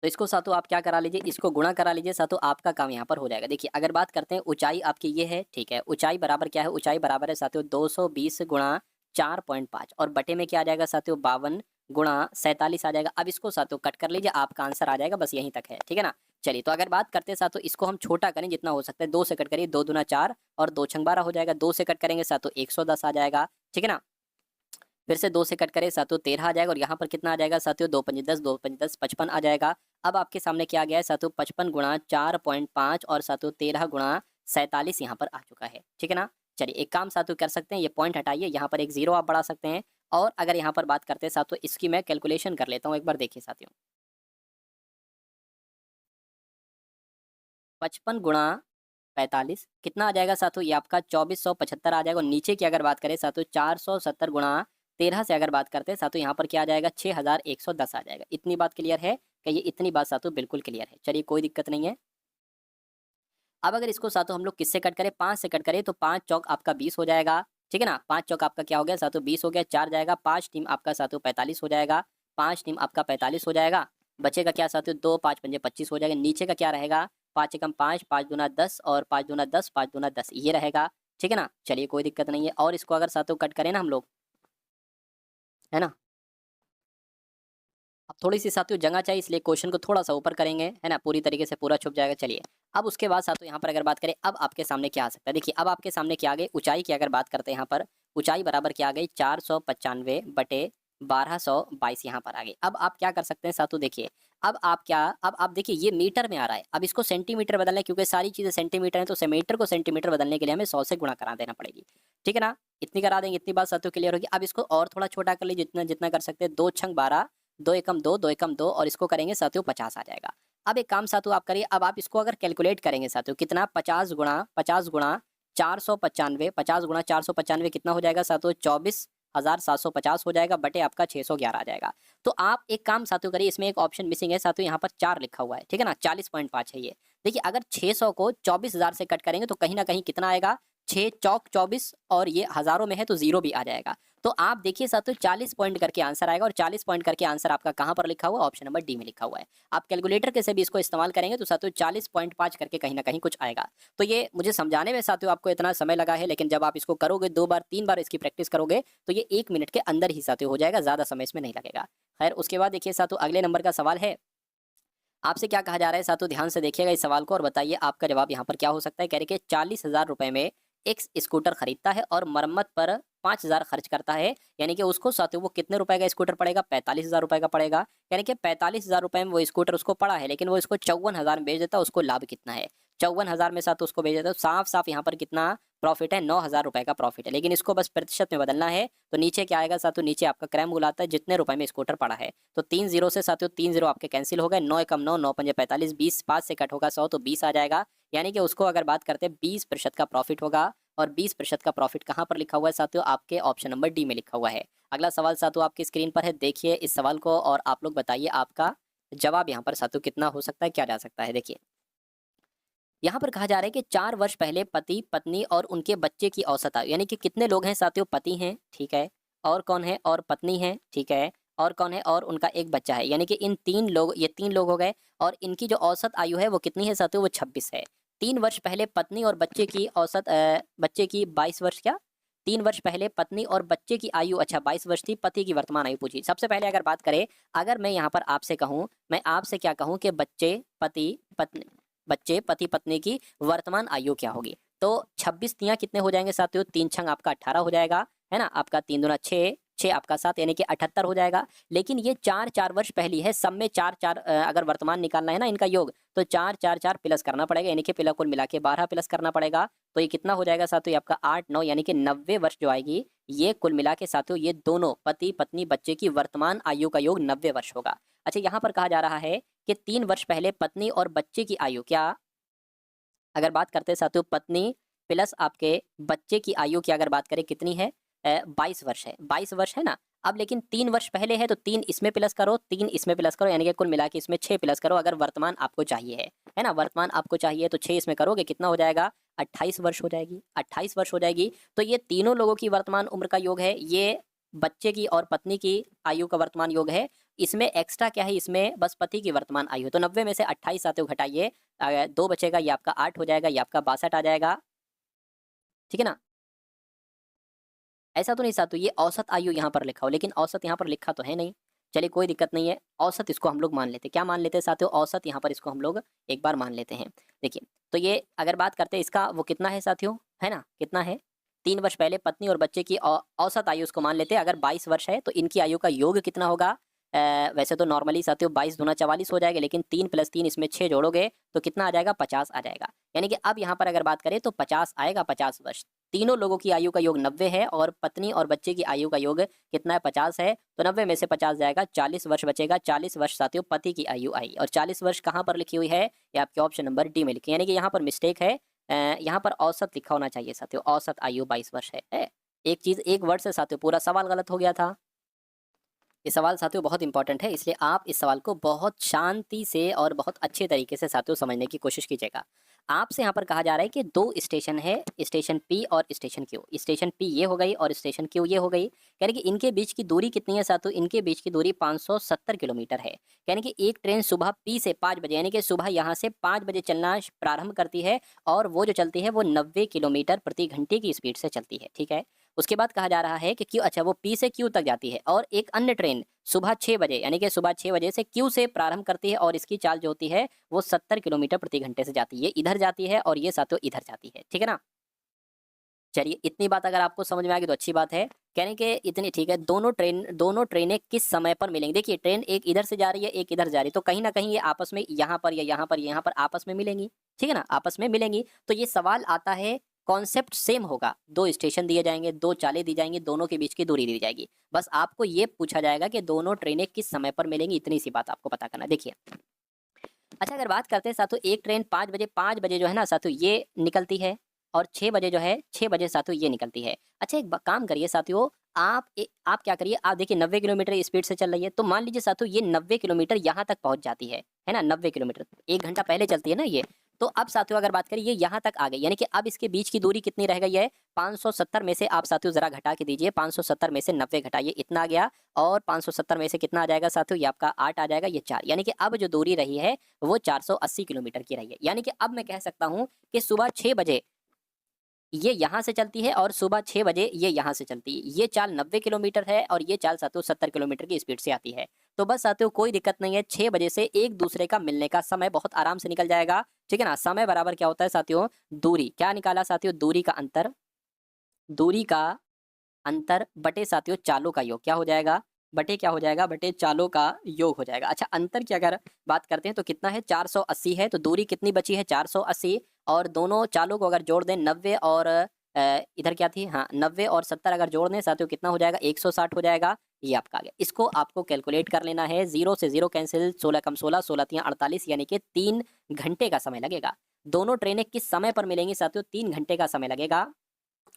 तो इसको सातों आप क्या करा लीजिए, इसको गुणा करा लीजिए सातों, आपका काम यहाँ पर हो जाएगा। देखिए अगर बात करते हैं ऊंचाई आपकी ये है, ठीक है, ऊंचाई बराबर क्या है, ऊंचाई बराबर है साथियों 220 गुणा 4.5 और बटे में क्या आ जाएगा साथियों 52 गुणा 47 आ जाएगा। अब इसको साथियों कट कर लीजिए, आपका आंसर आ जाएगा, बस यहीं तक है, ठीक है ना। चलिए तो अगर बात करते हैं साथियों, इसको हम छोटा करें जितना हो सकता है, 2 से कट करिए, 2 दूना 4 और 2 छंग 12 हो जाएगा। 2 से कट करेंगे साथियों 110 आ जाएगा, ठीक है ना। फिर से 2 से कट करें साथियों 13 आ जाएगा और यहाँ पर कितना आ जाएगा साथियों 2 पंजे 10, 2 पंजे 10, 55 आ जाएगा। अब आपके सामने क्या आ गया है साथियों 55 गुणा 4.5 और साथियों 13 गुणा 47 यहाँ पर आ चुका है, ठीक है ना। चलिए एक काम साथियों कर सकते हैं, ये पॉइंट हटाइए, यहाँ पर एक जीरो आप बढ़ा सकते हैं। और अगर यहाँ पर बात करते हैं साथियों, इसकी मैं कैलकुलेशन कर लेता हूँ, एक बार देखिए साथियों। 55 गुणा 45 कितना आ जाएगा साथियों, ये आपका 2475 आ जाएगा। और नीचे की अगर बात करें साथियों 470 गुणा 13 से अगर बात करते हैं साथियों, यहाँ पर क्या आ जाएगा 6110 आ जाएगा। इतनी बात क्लियर है कि ये इतनी बात साथियों बिल्कुल क्लियर है। चलिए कोई दिक्कत नहीं है। अब अगर इसको साथियों हम लोग किससे कट करें, 5 से कट करें, तो 5 चौक आपका 20 हो जाएगा, ठीक है ना। 5 चौक आपका क्या हो गया साथियों 20 हो गया, 4 जाएगा, 5 टीम आपका साथियों 45 हो जाएगा, 5 टीम आपका 45 हो जाएगा। बचेगा क्या साथियों 2, 5 पंजे 25 हो जाएगा। नीचे का क्या रहेगा 5 एकम 5, 5 दूना 10 और 5 दूना 10, 5 दूना 10 ये रहेगा, ठीक है ना। चलिए कोई दिक्कत नहीं है। और इसको अगर साथियों कट करें ना हम लोग, है ना, अब थोड़ी सी साथियों जगह चाहिए, इसलिए क्वेश्चन को थोड़ा सा ऊपर करेंगे, है ना, पूरी तरीके से पूरा छुप जाएगा। चलिए अब उसके बाद साथियों यहाँ पर अगर बात करें, अब आपके सामने क्या आ सकता है, देखिए अब आपके सामने क्या आ गई, ऊंचाई की अगर बात करते हैं यहाँ पर, ऊंचाई बराबर क्या आ गई 495 बटे 1222 यहाँ पर आ गई। अब आप क्या कर सकते हैं साथियों, देखिए अब आप क्या, अब आप देखिए ये मीटर में आ रहा है, अब इसको सेंटीमीटर बदलना है, क्योंकि सारी चीजें सेंटीमीटर है, तो मीटर को सेंटीमीटर बदलने के लिए हमें 100 से गुणा करा देना पड़ेगी, ठीक है ना। इतनी करा देंगे, इतनी बात साथियों क्लियर होगी। अब इसको और थोड़ा छोटा कर लीजिए, जितना जितना कर सकते हैं, 2 छंग 12, 2 एकम 2, 2 एकम 2 और इसको करेंगे साथियों 50 आ जाएगा। अब एक काम साथियों आप करिए, अब आप इसको अगर कैलकुलेट करेंगे साथियों कितना 50 गुणा 495, 50 गुणा 495 कितना हो जाएगा साथियों 24,750 हो जाएगा, बटे आपका 611 आ जाएगा। तो आप एक काम साथियों करिए, इसमें एक ऑप्शन मिसिंग है साथियों, यहाँ पर 4 लिखा हुआ है, ठीक है ना, 40.5 है ये। देखिए अगर 600 को 24,000 से कट करेंगे तो कहीं ना कहीं कितना आएगा 6 चौक 24 और ये हजारों में है तो जीरो भी आ जाएगा। तो आप देखिए साथियों 40 पॉइंट करके आंसर आएगा और 40 पॉइंट करके आंसर आपका कहाँ पर लिखा हुआ है, ऑप्शन नंबर डी में लिखा हुआ है। आप कैलकुलेटर के से भी इसको इस्तेमाल करेंगे तो साथियों 40.5 करके कहीं ना कहीं कुछ आएगा। तो ये मुझे समझाने में साथियों आपको इतना समय लगा है, लेकिन जब आप इसको करोगे 2 बार 3 बार इसकी प्रैक्टिस करोगे तो ये 1 मिनट के अंदर ही साथियों हो जाएगा, ज्यादा समय इसमें नहीं लगेगा। खैर उसके बाद देखिए साथियों अगले नंबर का सवाल है, आपसे क्या कहा जा रहा है साथियों, ध्यान से देखिएगा इस सवाल को और बताइए आपका जवाब यहाँ पर क्या हो सकता है। कह रहे कि 40,000 रुपए में एक स्कूटर खरीदता है और मरम्मत पर 5,000 खर्च करता है, यानी कि उसको साथियों वो कितने रुपए का स्कूटर पड़ेगा, 45,000 रुपए का पड़ेगा। यानी कि 45,000 रुपए में वो स्कूटर उसको पड़ा है, लेकिन वो इसको 54,000 में बेच देता है, उसको लाभ कितना है, 54,000 में साथ उसको बेच देता है, साफ साफ यहाँ पर कितना प्रॉफिट है 9,000 रुपए का प्रॉफिट है। लेकिन इसको बस प्रतिशत में बदलना है, तो नीचे क्या आएगा साथियों, नीचे आपका क्रैम बुलाता है जितने रुपए में स्कूटर पड़ा है। तो 3 जीरो से साथियों 3 जीरो आपके कैंसिल हो गए, 9 एकम 9, 9 पंजे 45, 20 5 से कट होगा 100 तो 20 आ जाएगा। यानी कि उसको अगर बात करते हैं 20% का प्रॉफिट होगा। और 20% का प्रॉफिट कहाँ पर लिखा हुआ है साथियों, आपके ऑप्शन नंबर डी में लिखा हुआ है। अगला सवाल साथियों आपकी स्क्रीन पर है, देखिए इस सवाल को और आप लोग बताइए आपका जवाब यहाँ पर साथियों कितना हो सकता है, क्या जा सकता है। देखिए यहाँ पर कहा जा रहा है कि 4 वर्ष पहले पति पत्नी और उनके बच्चे की औसत आयु, यानी कि कितने लोग हैं साथियों, पति हैं, ठीक है, और कौन है, और पत्नी है, ठीक है, और कौन है, और उनका एक बच्चा है, यानी कि इन 3 लोग, ये 3 लोग हो गए। और इनकी जो औसत आयु है वो कितनी है साथियों, वो 26 है। 3 वर्ष पहले पत्नी और बच्चे की औसत बच्चे की 22 वर्ष, क्या 3 वर्ष पहले पत्नी और बच्चे की आयु, अच्छा 22 वर्ष थी, पति की वर्तमान आयु पूछी। सबसे पहले अगर बात करें, अगर मैं यहाँ पर आपसे कहूँ, मैं आपसे क्या कहूँ कि बच्चे, पति, पत्नी, बच्चे पति पत्नी की वर्तमान आयु क्या होगी। तो 26 तियां कितने हो जाएंगे साथियों, 3 छंग आपका 18 हो जाएगा, है ना, आपका 3 दूना 6, 6 आपका 7 यानी कि 78 हो जाएगा। लेकिन ये 4 वर्ष पहली है, सब में 4 अगर वर्तमान निकालना है ना इनका योग, तो 4 प्लस करना पड़ेगा, यानी कि कुल मिला के 12 प्लस करना पड़ेगा। तो ये कितना हो जाएगा साथियों, ये आपका 8 9 यानी कि 90 वर्ष जो आएगी, ये कुल मिला के साथियों ये दोनों पति पत्नी बच्चे की वर्तमान आयु का योग 90 वर्ष होगा। अच्छा, यहाँ पर कहा जा रहा है कि 3 वर्ष पहले पत्नी और बच्चे की आयु क्या, अगर बात करते हैं साथियों पत्नी प्लस आपके बच्चे की आयु की अगर बात करें कितनी है, 22 वर्ष है, 22 वर्ष है ना। अब लेकिन 3 वर्ष पहले है तो 3 इसमें प्लस करो, 3 इसमें प्लस करो, यानी कि कुल मिला के इसमें 6 प्लस करो अगर वर्तमान आपको चाहिए है ना, वर्तमान आपको चाहिए तो 6 इसमें करोगे कितना हो जाएगा, 28 वर्ष हो जाएगी, 28 वर्ष हो जाएगी। तो ये तीनों लोगों की वर्तमान उम्र का योग है, ये बच्चे की और पत्नी की आयु का वर्तमान योग है। इसमें एक्स्ट्रा क्या है, इसमें बस पति की वर्तमान आयु है। तो 90 में से 28 साथियों घटाइए, 2 बचेगा, ये आपका 8 हो जाएगा, ये आपका 62 आ जाएगा, ठीक है ना। ऐसा तो नहीं साथियों ये औसत आयु यहाँ पर लिखा हो, लेकिन औसत यहाँ पर लिखा तो है नहीं। चलिए कोई दिक्कत नहीं है, औसत इसको हम लोग मान लेते हैं। क्या मान लेते हैं साथियों, औसत यहाँ पर इसको हम लोग एक बार मान लेते हैं। देखिए, तो ये अगर बात करते हैं इसका वो कितना है साथियों, है ना, कितना है, 3 वर्ष पहले पत्नी और बच्चे की औसत आयु उसको मान लेते हैं। अगर 22 वर्ष है तो इनकी आयु का योग कितना होगा, वैसे तो नॉर्मली साथियों 22 दूना 44 हो जाएगा, लेकिन 3 + 3 इसमें 6 जोड़ोगे तो कितना आ जाएगा, 50 आ जाएगा। यानी कि अब यहाँ पर अगर बात करें तो 50 आएगा, 50 वर्ष। तीनों लोगों की आयु का योग 90 है और पत्नी और बच्चे की आयु का योग कितना है, 50 है। तो 90 में से 50 जाएगा, 40 वर्ष बचेगा। 40 वर्ष साथियों पति की आयु आई, और 40 वर्ष कहाँ पर लिखी हुई है, ये आपके ऑप्शन नंबर डी में लिखी है, यानी कि यहाँ पर मिस्टेक है। यहाँ पर औसत लिखा होना चाहिए साथियों, औसत आयु 22 वर्ष है। एक चीज एक वर्ड से साथियों पूरा सवाल गलत हो गया था। ये सवाल साथियों बहुत इंपॉर्टेंट है, इसलिए आप इस सवाल को बहुत शांति से और बहुत अच्छे तरीके से साथियों समझने की कोशिश कीजिएगा। आपसे यहाँ पर कहा जा रहा है कि 2 स्टेशन है, स्टेशन पी और स्टेशन क्यू। स्टेशन पी ये हो गई और स्टेशन क्यू ये हो गई। यानी कि इनके बीच की दूरी कितनी है साथियों, इनके बीच की दूरी 570 किलोमीटर है। यानी कि एक ट्रेन सुबह पी से 5 बजे, यानी कि सुबह यहाँ से 5 बजे चलना प्रारंभ करती है, और वो जो चलती है वो 90 किलोमीटर प्रति घंटे की स्पीड से चलती है, ठीक है। उसके बाद कहा जा रहा है कि क्यू, अच्छा वो पी से क्यू तक जाती है, और एक अन्य ट्रेन सुबह 6 बजे, यानी कि सुबह 6 बजे से क्यू से प्रारंभ करती है, और इसकी चाल जो होती है वो 70 किलोमीटर प्रति घंटे से जाती है। ये इधर जाती है और ये साथियों इधर जाती है, ठीक है ना। चलिए इतनी बात अगर आपको समझ में आ गई तो अच्छी बात है, कहने के इतनी ठीक है। दोनों ट्रेनें किस समय पर मिलेंगी, देखिए ट्रेन एक इधर से जा रही है, एक इधर जा रही है, तो कहीं ना कहीं ये आपस में यहाँ पर या यहाँ पर आपस में मिलेंगी, ठीक है ना, आपस में मिलेंगी। तो ये सवाल आता है, कॉन्सेप्ट सेम होगा, 2 स्टेशन दिए जाएंगे, 2 चालें दी जाएंगी, दोनों के बीच की दूरी दी जाएगी। बस आपको ये पूछा जाएगा कि दोनों ट्रेनें किस समय पर मिलेंगी, इतनी सी बात आपको पता करना है। देखिए, अच्छा अगर बात करते हैं साथियों, एक ट्रेन 5 बजे जो है ना साथियों ये निकलती है, और 6 बजे जो है 6 बजे साथियों ये निकलती है। अच्छा एक काम करिए साथियों, आप क्या करिए, आप देखिए 90 किलोमीटर स्पीड से चल रही है, तो मान लीजिए साथियों ये 90 किलोमीटर यहाँ तक पहुँच जाती है ना, 90 किलोमीटर 1 घंटा पहले चलती है ना ये। तो अब साथियों अगर बात करें ये यहाँ तक आ गई, यानी कि अब इसके बीच की दूरी कितनी रह गई है, 570 में से आप साथियों जरा घटा के दीजिए, 570 में से 90 घटाइए, इतना आ गया, और 570 में से कितना आ जाएगा साथियों, ये आपका 8 आ जाएगा, ये 4, यानी कि अब जो दूरी रही है वो 480 किलोमीटर की रही है। यानी कि अब मैं कह सकता हूँ कि सुबह 6 बजे ये यहाँ से चलती है, और सुबह 6 बजे ये यहाँ से चलती है। ये चाल 90 किलोमीटर है, और ये चाल साथियों 70 किलोमीटर की स्पीड से आती है। तो बस साथियों कोई दिक्कत नहीं है, 6 बजे से एक दूसरे का मिलने का समय बहुत आराम से निकल जाएगा, ठीक है ना। समय बराबर क्या होता है साथियों, दूरी, क्या निकाला साथियों, दूरी का अंतर बटे साथियों चालों का योग, क्या हो जाएगा, बटे क्या हो जाएगा, बटे चालों का योग हो जाएगा। अच्छा अंतर की अगर बात करते हैं तो कितना है, 480 है, तो दूरी कितनी बची है, 480, और दोनों चालों को अगर जोड़ दें 90 और इधर क्या थी, हाँ 90 और 70 अगर जोड़ दें साथियों कितना हो जाएगा, 160 हो जाएगा। ये आपका आ गया, इसको आपको कैलकुलेट कर लेना है, 0 से 0 कैंसिल, 16 कम 16, 16 तियां 48, यानी कि 3 घंटे का समय लगेगा। दोनों ट्रेनें किस समय पर मिलेंगी साथियों, 3 घंटे का समय लगेगा।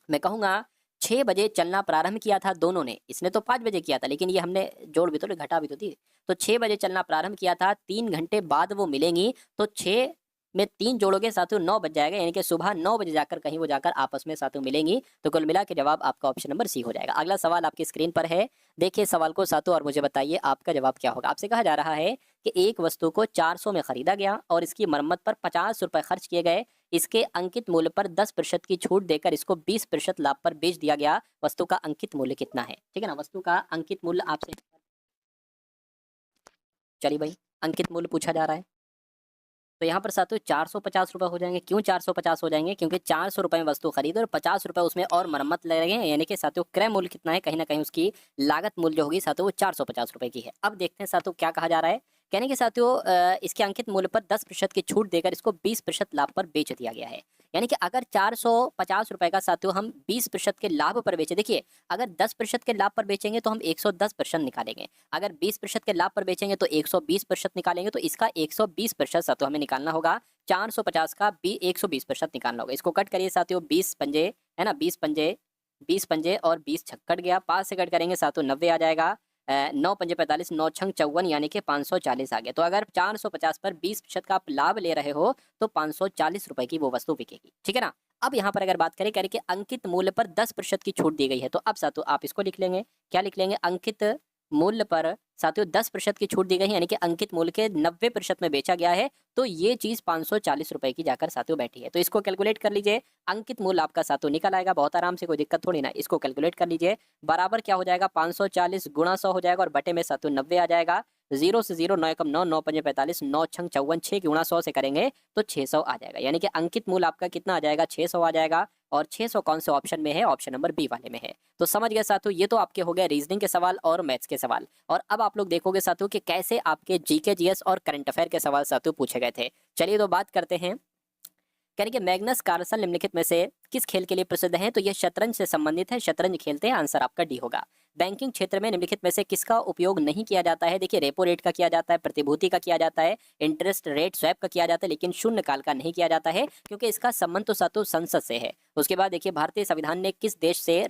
मैं कहूँगा 6 बजे चलना प्रारंभ किया था दोनों ने, इसने तो 5 बजे किया था, लेकिन ये हमने जोड़ भी तो ली, घटा भी तो दी। तो 6 बजे चलना प्रारंभ किया था, 3 घंटे बाद वो मिलेंगी, तो 6 में 3 जोड़ोगे साथियों 9 बज जाएगा, यानी कि सुबह 9 बजे जाकर कहीं वो जाकर आपस में साथियों मिलेंगी। तो कुल मिला के जवाब आपका ऑप्शन नंबर सी हो जाएगा। अगला सवाल आपकी स्क्रीन पर है, देखिए सवाल को साथियों और मुझे बताइए आपका जवाब क्या होगा। आपसे कहा जा रहा है कि एक वस्तु को 400 में खरीदा गया और इसकी मरम्मत पर 50 रुपए खर्च किए गए, इसके अंकित मूल्य पर 10% की छूट देकर इसको 20% लाभ पर बेच दिया गया, वस्तु का अंकित मूल्य कितना है, ठीक है ना। वस्तु का अंकित मूल्य आपसे, चलिए भाई अंकित मूल्य पूछा जा रहा है। तो यहाँ पर साथियों 450 रुपये हो जाएंगे। क्यों 450 हो जाएंगे? क्योंकि 400 रुपये में वस्तु खरीदो और 50 रुपये उसमें और मरम्मत लगेंगे, यानी कि साथियों क्रय मूल्य कितना है, कहीं ना कहीं उसकी लागत मूल्य जो होगी साथियों वो 450 रुपये की है। अब देखते हैं साथियों क्या कहा जा रहा है। कहने के साथियों इसके अंकित मूल्य पर 10% की छूट देकर इसको 20% लाभ पर बेच दिया गया है। यानी कि अगर 450 रुपये का साथियों हम 20% के लाभ पर बेचे, देखिए अगर 10% के लाभ पर बेचेंगे तो हम 110% निकालेंगे, अगर 20% के लाभ पर बेचेंगे तो 120% निकालेंगे। तो इसका 120% साथियों हमें निकालना होगा। 450 का 120% निकालना होगा। इसको कट करिए साथियों, 20 पंजे है ना, 20 पंजे और 20 छक कट गया, 5 से कट करेंगे साथियों 90 आ जाएगा। 9 पंजे 45, 9 छंग 54, यानी कि 540 आ गया। तो अगर 450 पर 20% का आप लाभ ले रहे हो तो 540 रुपए की वो वस्तु बिकेगी, ठीक है ना। अब यहाँ पर अगर बात करें कि अंकित मूल्य पर 10% की छूट दी गई है, तो अब साथियों आप इसको लिख लेंगे, क्या लिख लेंगे, अंकित मूल्य पर साथियों 10% की छूट दी गई है, यानी कि अंकित मूल्य के 90% में बेचा गया है, तो ये चीज 540 रुपए की जाकर साथियों बैठी है। तो इसको कैलकुलेट कर लीजिए, अंकित मूल्य आपका साथियों निकल आएगा बहुत आराम से, कोई दिक्कत थोड़ी ना। इसको कैलकुलेट कर लीजिए, बराबर क्या हो जाएगा, 540 गुणा 100 हो जाएगा और बटे में साथियों 90 आ जाएगा। 0 से 0, 9 एकम 9, 9 पंजे 45, 9 छंग 54, 6 की गुणा 100 से करेंगे तो 600 आ जाएगा। यानी कि अंकित मूल्य आपका कितना आ जाएगा, 600 आ जाएगा। और 600 कौन से ऑप्शन में है, ऑप्शन नंबर बी वाले में है। तो समझ गए साथियों, ये तो आपके हो गए रीजनिंग के सवाल और मैथ्स के सवाल। और अब आप लोग देखोगे साथियों कि कैसे आपके जीके जीएस और करंट अफेयर के सवाल साथियों पूछे गए थे। चलिए तो बात करते हैं। यानी कि मैग्नस कार्लसन निम्नलिखित में से किस खेल के लिए प्रसिद्ध है, तो ये शतरंज से संबंधित है, शतरंज खेलते हैं, आंसर आपका डी होगा। बैंकिंग क्षेत्र में निम्नलिखित में से किसका उपयोग नहीं किया जाता है, देखिए रेपो रेट का किया जाता है, प्रतिभूति का किया जाता है, इंटरेस्ट रेट स्वैप का किया जाता है, लेकिन शून्य काल का नहीं किया जाता है, क्योंकि इसका संबंध तो सातों संसद से है। उसके बाद देखिए भारतीय संविधान ने किस देश से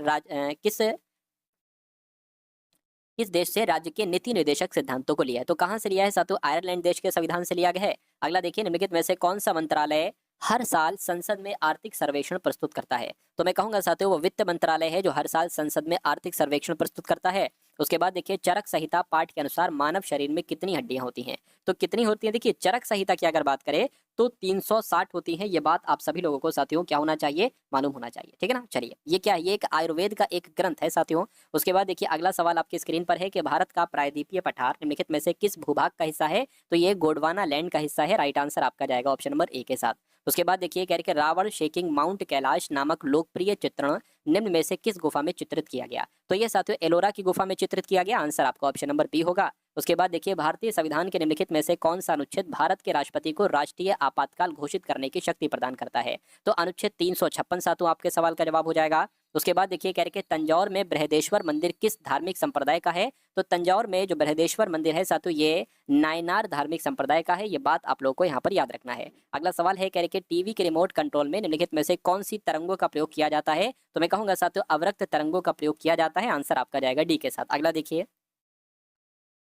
राज्य के नीति निर्देशक सिद्धांतों को लिया है, तो कहां से लिया है साथियों, आयरलैंड देश के संविधान से लिया गया है। अगला देखिए, निम्नलिखित में से कौन सा मंत्रालय हर साल संसद में आर्थिक सर्वेक्षण प्रस्तुत करता है, तो मैं कहूंगा साथियों वो वित्त मंत्रालय है जो हर साल संसद में आर्थिक सर्वेक्षण प्रस्तुत करता है। उसके बाद देखिए, चरक संहिता पाठ के अनुसार मानव शरीर में कितनी हड्डियां होती हैं, तो कितनी होती हैं, देखिए चरक संहिता की अगर बात करें तो 360 होती है। ये बात आप सभी लोगों को साथियों क्या होना चाहिए, मालूम होना चाहिए, ठीक है ना। चलिए, ये क्या है, ये एक आयुर्वेद का एक ग्रंथ है साथियों। उसके बाद देखिए अगला सवाल आपकी स्क्रीन पर है कि भारत का प्रायद्वीपीय पठार निम्नलिखित में से किस भूभाग का हिस्सा है, तो ये गोंडवाना लैंड का हिस्सा है। राइट आंसर आपका जाएगा ऑप्शन नंबर ए के साथ। उसके बाद देखिए कह रहे कि रावण शेकिंग माउंट कैलाश नामक लोकप्रिय चित्रण निम्न में से किस गुफा में चित्रित किया गया, तो ये साथियों एलोरा की गुफा में चित्रित किया गया। आंसर आपका ऑप्शन नंबर बी होगा। उसके बाद देखिए, भारतीय संविधान के निम्नलिखित में से कौन सा अनुच्छेद भारत के राष्ट्रपति को राष्ट्रीय आपातकाल घोषित करने की शक्ति प्रदान करता है, तो अनुच्छेद 356 साथियों आपके सवाल का जवाब हो जाएगा। उसके बाद देखिए कह रहे कि तंजौर में बृहदेश्वर मंदिर किस धार्मिक संप्रदाय का है, तो तंजौर में जो बृहदेश्वर मंदिर है साथियों ये नायनार धार्मिक संप्रदाय का है। ये बात आप लोगों को यहाँ पर याद रखना है। अगला सवाल है, कह रहे कि टीवी के रिमोट कंट्रोल में निम्नलिखित में से कौन सी तरंगों का प्रयोग किया जाता है, तो मैं कहूंगा साथियों अवरक्त तरंगों का प्रयोग किया जाता है। आंसर आपका जाएगा डी के साथ। अगला देखिए,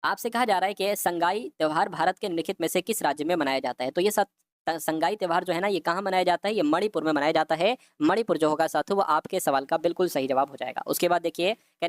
आपसे कहा जा रहा है कि संगाई त्योहार भारत के निम्नलिखित में से किस राज्य में मनाया जाता है, तो ये संगाई त्योहार जो है ना ये कहाँ मनाया जाता है, ये मणिपुर में मनाया जाता है। मणिपुर जो होगा साथियों वो आपके सवाल का बिल्कुल सही जवाब हो जाएगा। उसके बाद देखिए कह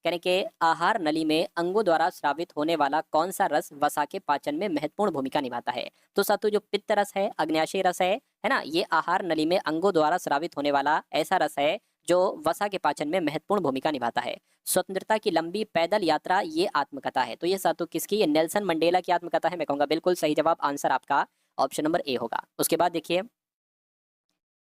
रहे कि आहार नली में अंगों द्वारा स्रावित होने वाला कौन सा रस वसा के पाचन में महत्वपूर्ण भूमिका निभाता है, तो साथियों जो पित्त रस है, अग्न्याशय रस है ना, ये आहार नली में अंगों द्वारा स्रावित होने वाला ऐसा रस है जो वसा के पाचन में महत्वपूर्ण भूमिका निभाता है। स्वतंत्रता की लंबी पैदल यात्रा ये आत्मकथा है, तो ये साथियों किसकी, ये नेल्सन मंडेला की आत्मकथा है। मैं कहूंगा बिल्कुल सही जवाब, आंसर आपका ऑप्शन नंबर ए होगा। उसके बाद देखिए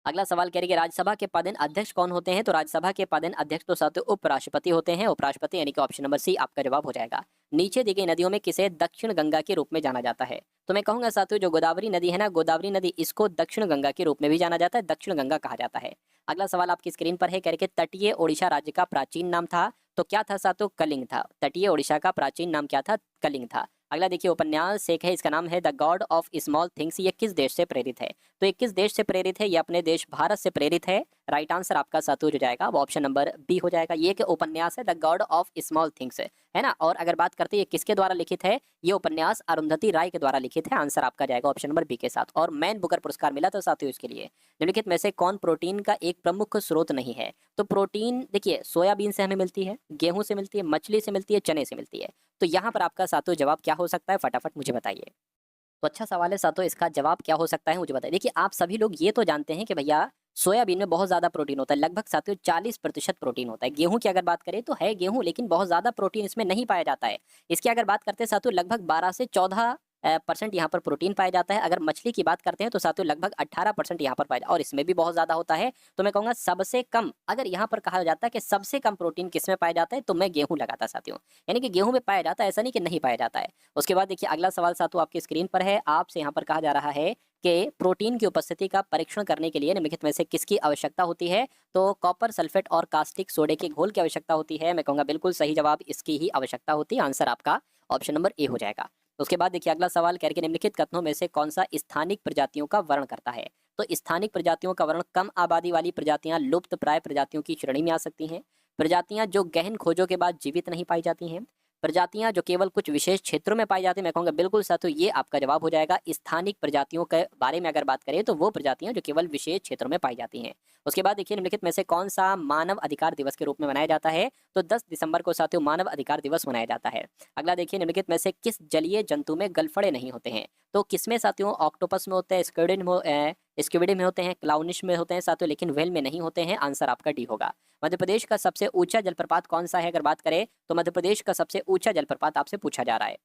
अगला सवाल कह रही है कि राज्यसभा के पदेन अध्यक्ष कौन होते हैं, तो राज्यसभा के पदेन अध्यक्ष तो साथियों उपराष्ट्रपति होते हैं। उपराष्ट्रपति यानी कि ऑप्शन नंबर सी आपका जवाब हो जाएगा। नीचे दी गई नदियों में किसे दक्षिण गंगा के रूप में जाना जाता है, तो मैं कहूंगा साथियों जो गोदावरी नदी है ना, गोदावरी नदी इसको दक्षिण गंगा के रूप में भी जाना जाता है, दक्षिण गंगा कहा जाता है। अगला सवाल आपकी स्क्रीन पर है, कह रहे कि तटीय ओडिशा राज्य का प्राचीन नाम था, तो क्या था साथियों, कलिंग था। तटीय ओडिशा का प्राचीन नाम क्या था, कलिंग था। अगला देखिए उपन्यास एक है, इसका नाम है the God of small things. ये किस देश से प्रेरित है, तो ये किस देश से प्रेरित है, ये अपने देश भारत से प्रेरित है। राइट आंसर आपका साथियों जो जाएगा वो ऑप्शन नंबर बी हो जाएगा। ये कि उपन्यास है the God of small things है ना। और अगर बात करते हैं ये किसके द्वारा लिखित है, ये उपन्यास अरुंधति राय के द्वारा लिखित है। आंसर आपका जाएगा ऑप्शन नंबर बी के साथ। और मैन बुकर पुरस्कार मिला था साथियों इसके लिए। निम्नलिखित में से कौन प्रोटीन का एक प्रमुख स्रोत नहीं है, तो प्रोटीन देखिए सोयाबीन से हमें मिलती है, गेहूं से मिलती है, मछली से मिलती है, चने से मिलती है। तो यहाँ पर आपका साथियों जवाब क्या हो सकता है, फटाफट मुझे बताइए। तो अच्छा सवाल है साथियों, इसका जवाब क्या हो सकता है मुझे बताइए। देखिए आप सभी लोग ये तो जानते हैं कि भैया सोयाबीन में बहुत ज्यादा प्रोटीन होता है, लगभग साथियों 40% प्रोटीन होता है। गेहूं की अगर बात करें तो है गेहूं, लेकिन बहुत ज्यादा प्रोटीन इसमें नहीं पाया जाता है। इसकी अगर बात करते हैं साथियों लगभग 12 से 14 परसेंट यहाँ पर प्रोटीन पाया जाता है। अगर मछली की बात करते हैं तो साथियों लगभग 18% यहाँ पर पाया जाता है, और इसमें भी बहुत ज़्यादा होता है। तो मैं कहूँगा सबसे कम, अगर यहाँ पर कहा जाता है कि सबसे कम प्रोटीन किस में पाया जाता है, तो मैं गेहूँ लगाता साथियों, यानी कि गेहूँ में पाया जाता है, ऐसा नहीं कि नहीं पाया जाता है। उसके बाद देखिए अगला सवाल साथियों आपकी स्क्रीन पर है, आपसे यहाँ पर कहा जा रहा है कि प्रोटीन की उपस्थिति का परीक्षण करने के लिए निम्नलिखित में से किसकी आवश्यकता होती है? तो कॉपर सल्फेट और कास्टिक सोडे के घोल की आवश्यकता होती है। मैं कहूँगा बिल्कुल सही जवाब इसकी ही आवश्यकता होती है। आंसर आपका ऑप्शन नंबर ए हो जाएगा। उसके बाद देखिए अगला सवाल कह रहे कि निम्नलिखित कथनों में से कौन सा स्थानिक प्रजातियों का वर्णन करता है? तो स्थानिक प्रजातियों का वर्णन, कम आबादी वाली प्रजातियां लुप्त प्राय प्रजातियों की श्रेणी में आ सकती हैं, प्रजातियां जो गहन खोजों के बाद जीवित नहीं पाई जाती हैं, प्रजातियां जो केवल कुछ विशेष क्षेत्रों में पाई जाती हैं। मैं कहूँगा बिल्कुल साथियों ये आपका जवाब हो जाएगा। स्थानिक प्रजातियों के बारे में अगर बात करें तो वो प्रजातियां जो केवल विशेष क्षेत्रों में पाई जाती हैं। उसके बाद देखिए निम्नलिखित में से कौन सा मानव अधिकार दिवस के रूप में मनाया जाता है? तो 10 दिसंबर को साथियों मानव अधिकार दिवस मनाया जाता है। अगला देखिए निम्नलिखित में से किस जलीय जंतु में गलफड़े नहीं होते हैं? तो किसमें साथियों? ऑक्टोपस में होते हैं, स्क्विड में होते हैं, क्लाउनिश में होते हैं साथियों, लेकिन व्हेल में नहीं होते हैं। आंसर आपका डी होगा। मध्य प्रदेश का सबसे ऊंचा जलप्रपात कौन सा है अगर बात करें तो मध्य प्रदेश का सबसे ऊंचा जलप्रपात आपसे पूछा जा रहा है।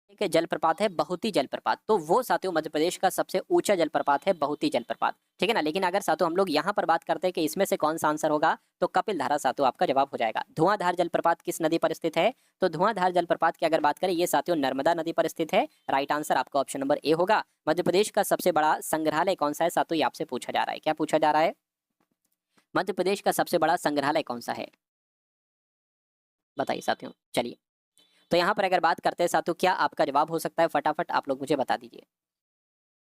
ठीक है, जलप्रपात है बहुती जलप्रपात, तो वो साथियों मध्य प्रदेश का सबसे ऊंचा जलप्रपात है बहुती जलप्रपात। ठीक है ना, लेकिन अगर साथियों हम लोग यहाँ पर बात करते हैं कि इसमें से कौन सा आंसर होगा, तो कपिल धारा साथियों आपका जवाब हो जाएगा। धुआंधार जलप्रपात किस नदी पर स्थित है? तो धुआंधार जलप्रपात की अगर बात करें ये साथियों नर्मदा नदी पर स्थित है। राइट आंसर आपका ऑप्शन नंबर ए होगा। मध्य प्रदेश का सबसे बड़ा संग्रहालय कौन सा है साथियों? ये आपसे पूछा जा रहा है। क्या पूछा जा रहा है? मध्य प्रदेश का सबसे बड़ा संग्रहालय कौन सा है, बताइए साथियों। चलिए, तो यहाँ पर अगर बात करते हैं साथियों क्या आपका जवाब हो सकता है, फटाफट आप लोग मुझे बता दीजिए।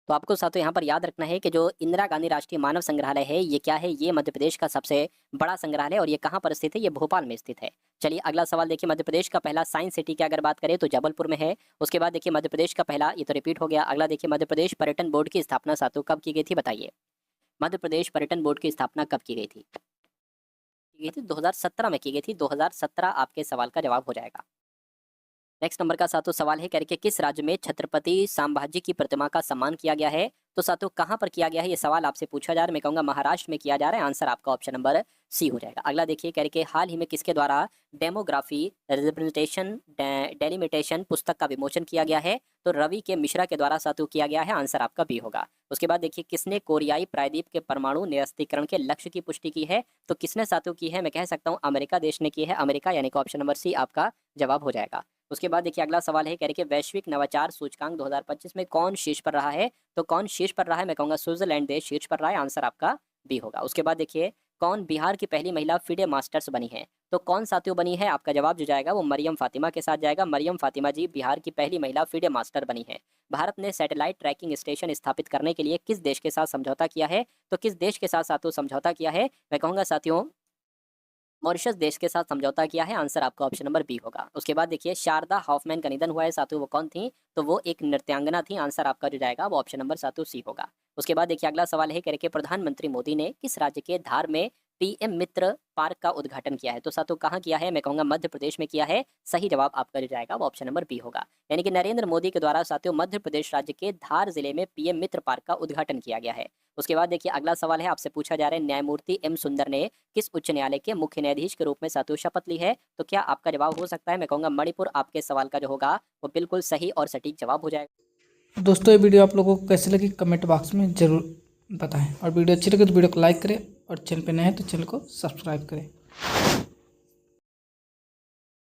तो आपको साथियों यहाँ पर याद रखना है कि जो इंदिरा गांधी राष्ट्रीय मानव संग्रहालय है ये क्या है? ये मध्य प्रदेश का सबसे बड़ा संग्रहालय है, और ये कहाँ पर स्थित है? ये भोपाल में स्थित है। चलिए अगला सवाल देखिए, मध्य प्रदेश का पहला साइंस सिटी की अगर बात करें तो जबलपुर में है। उसके बाद देखिए मध्य प्रदेश का पहला, ये तो रिपीट हो गया। अगला देखिए मध्य प्रदेश पर्यटन बोर्ड की स्थापना साथियों कब की गई थी, बताइए। मध्य प्रदेश पर्यटन बोर्ड की स्थापना कब की गई थी? की गई थी 2017 में की गई थी। 2017 आपके सवाल का जवाब हो जाएगा। नेक्स्ट नंबर का सातों सवाल है, करके किस राज्य में छत्रपति संभाजी की प्रतिमा का सम्मान किया गया है? तो सातों कहां पर किया गया है? ये सवाल आपसे पूछा जा रहा है। मैं कहूंगा महाराष्ट्र में किया जा रहा है। आंसर आपका ऑप्शन नंबर सी हो जाएगा। अगला देखिए, करके हाल ही में किसके द्वारा डेमोग्राफी रिप्रेजेंटेशन डेलिमिटेशन पुस्तक का विमोचन किया गया है? तो रवि के मिश्रा के द्वारा सातों किया गया है। आंसर आपका बी होगा। उसके बाद देखिए, किसने कोरियाई प्रायद्वीप के परमाणु निरस्त्रीकरण के लक्ष्य की पुष्टि की है? तो किसने सातों की है? मैं कह सकता हूँ अमेरिका देश ने की है। अमेरिका, यानी कि ऑप्शन नंबर सी आपका जवाब हो जाएगा। उसके बाद देखिए अगला सवाल है, कह रहे कि वैश्विक नवाचार सूचकांक 2025 में कौन शीर्ष पर रहा है? तो कौन शीर्ष पर रहा है? मैं कहूँगा स्विट्जरलैंड देश शीर्ष पर रहा है। आंसर आपका बी होगा। उसके बाद देखिए, कौन बिहार की पहली महिला फिडे मास्टर्स बनी है? तो कौन साथियों बनी है? आपका जवाब जो जाएगा वो मरियम फातिमा के साथ जाएगा। मरियम फातिमा जी बिहार की पहली महिला फिडे मास्टर बनी है। भारत ने सैटेलाइट ट्रैकिंग स्टेशन स्थापित करने के लिए किस देश के साथ समझौता किया है? तो किस देश के साथ साथियों समझौता किया है? मैं कहूँगा साथियों मॉरिशस देश के साथ समझौता किया है। आंसर आपका ऑप्शन नंबर बी होगा। उसके बाद देखिए, शारदा हॉफमैन का निधन हुआ है साथियों, वो कौन थी? तो वो एक नृत्यांगना थी। आंसर आपका जो जाएगा वो ऑप्शन नंबर साथियों सी होगा। उसके बाद देखिए अगला सवाल है, कह रहे कि प्रधानमंत्री मोदी ने किस राज्य के धार में पीएम मित्र पार्क का उद्घाटन किया है? तो साथियों कहाँ किया है? मैं कहूँगा मध्य प्रदेश में किया है। सही जवाब आपका जो जाएगा वो ऑप्शन नंबर बी होगा। यानी कि नरेंद्र मोदी के द्वारा साथियों मध्य प्रदेश राज्य के धार जिले में पीएम मित्र पार्क का उद्घाटन किया गया है। उसके बाद देखिए अगला सवाल है, आपसे पूछा जा रहा है, न्यायमूर्ति एम सुंदर ने किस उच्च न्यायालय के मुख्य न्यायाधीश के रूप में साथियों शपथ ली है? तो क्या आपका जवाब हो सकता है? मैं कहूँगा मणिपुर आपके सवाल का जो होगा वो बिल्कुल सही और सटीक जवाब हो जाएगा। दोस्तों ये वीडियो आप लोगों को कैसी लगी कमेंट बॉक्स में ज़रूर बताएं, और वीडियो अच्छी लगे तो वीडियो को लाइक करें, और चैनल पे नए हैं तो चैनल को सब्सक्राइब करें।